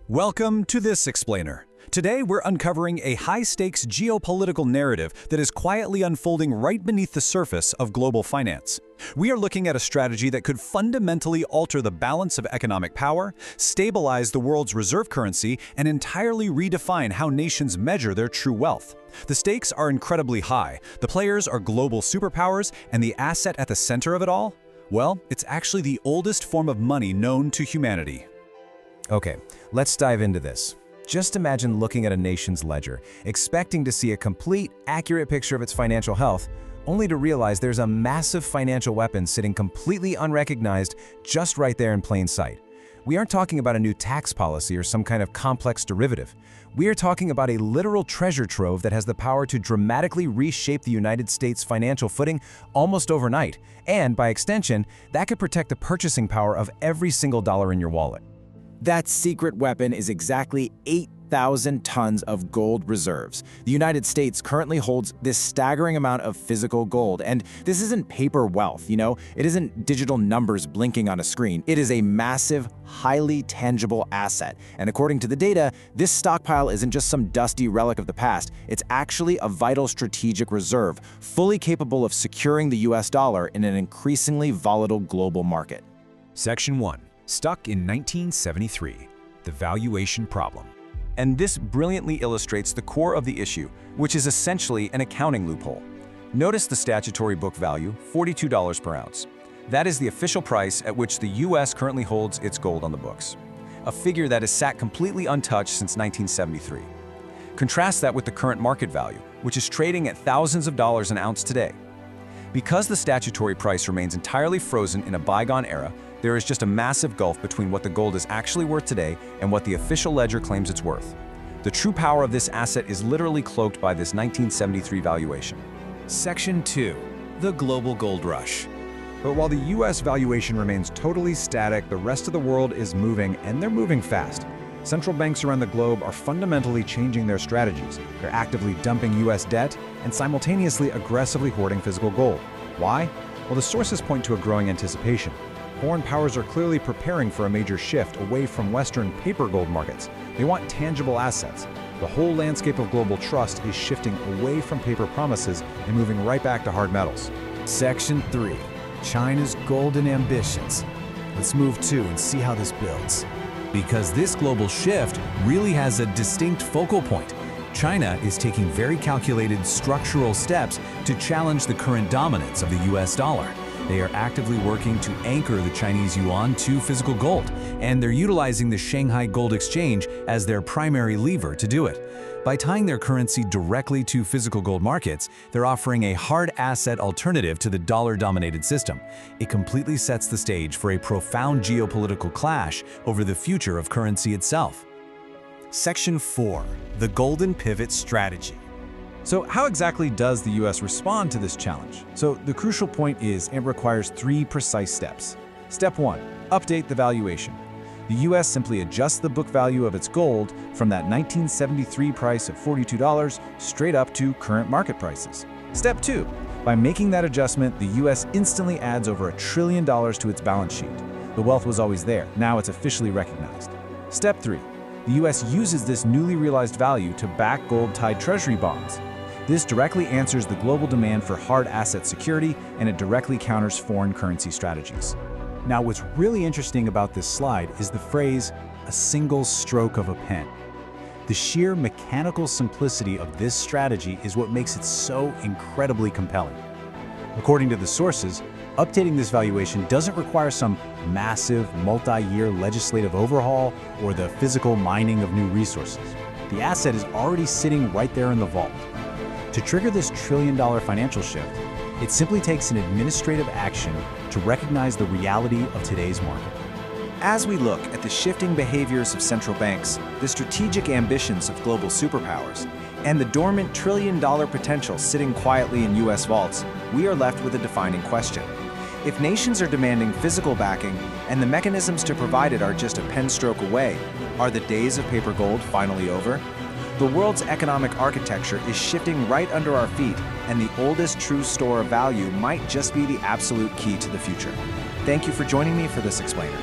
Welcome to this explainer. Today we're uncovering a high-stakes geopolitical narrative that is quietly unfolding right beneath the surface of global finance. We are looking at a strategy that could fundamentally alter the balance of economic power, stabilize the world's reserve currency, and entirely redefine how nations measure their true wealth. The stakes are incredibly high. The players are global superpowers, and the asset at the center of it all? Well, it's actually the oldest form of money known to humanity. Okay, let's dive into this. Just imagine looking at a nation's ledger, expecting to see a complete, accurate picture of its financial health, only to realize there's a massive financial weapon sitting completely unrecognized just right there in plain sight. We aren't talking about a new tax policy or some kind of complex derivative. We are talking about a literal treasure trove that has the power to dramatically reshape the United States' financial footing almost overnight, and by extension, that could protect the purchasing power of every single dollar in your wallet. That secret weapon is exactly 8,000 tons of gold reserves. The United States currently holds this staggering amount of physical gold, and this isn't paper wealth, It isn't digital numbers blinking on a screen. It is a massive, highly tangible asset. And according to the data, this stockpile isn't just some dusty relic of the past. It's actually a vital strategic reserve, fully capable of securing the US dollar in an increasingly volatile global market. Section 1. Stuck in 1973, the valuation problem. And this brilliantly illustrates the core of the issue, which is essentially an accounting loophole. Notice the statutory book value, $42 per ounce. That is the official price at which the US currently holds its gold on the books, a figure that has sat completely untouched since 1973. Contrast that with the current market value, which is trading at thousands of dollars an ounce today. Because the statutory price remains entirely frozen in a bygone era, there is just a massive gulf between what the gold is actually worth today and what the official ledger claims it's worth. The true power of this asset is literally cloaked by this 1973 valuation. Section 2. The global gold rush. But while the US valuation remains totally static, the rest of the world is moving, and they're moving fast. Central banks around the globe are fundamentally changing their strategies. They're actively dumping US debt and simultaneously aggressively hoarding physical gold. Why? Well, the sources point to a growing anticipation. Foreign powers are clearly preparing for a major shift away from Western paper gold markets. They want tangible assets. The whole landscape of global trust is shifting away from paper promises and moving right back to hard metals. Section 3. China's golden ambitions. Let's move to and see how this builds. Because this global shift really has a distinct focal point. China is taking very calculated structural steps to challenge the current dominance of the US dollar. They are actively working to anchor the Chinese yuan to physical gold, and they're utilizing the Shanghai Gold Exchange as their primary lever to do it. By tying their currency directly to physical gold markets, they're offering a hard asset alternative to the dollar-dominated system. It completely sets the stage for a profound geopolitical clash over the future of currency itself. Section 4. The golden pivot strategy. So how exactly does the US respond to this challenge? So the crucial point is it requires 3 precise steps. Step 1. Update the valuation. The US simply adjusts the book value of its gold from that 1973 price of $42 straight up to current market prices. Step 2. By making that adjustment, the US instantly adds over $1 trillion to its balance sheet. The wealth was always there, now it's officially recognized. Step 3. The US uses this newly realized value to back gold-tied Treasury bonds. This directly answers the global demand for hard asset security, and it directly counters foreign currency strategies. Now, what's really interesting about this slide is the phrase, a single stroke of a pen. The sheer mechanical simplicity of this strategy is what makes it so incredibly compelling. According to the sources, updating this valuation doesn't require some massive, multi-year legislative overhaul or the physical mining of new resources. The asset is already sitting right there in the vault. To trigger this trillion-dollar financial shift, it simply takes an administrative action to recognize the reality of today's market. As we look at the shifting behaviors of central banks, the strategic ambitions of global superpowers, and the dormant trillion-dollar potential sitting quietly in US vaults, we are left with a defining question. If nations are demanding physical backing and the mechanisms to provide it are just a pen stroke away, are the days of paper gold finally over? The world's economic architecture is shifting right under our feet, and the oldest true store of value might just be the absolute key to the future. Thank you for joining me for this explainer.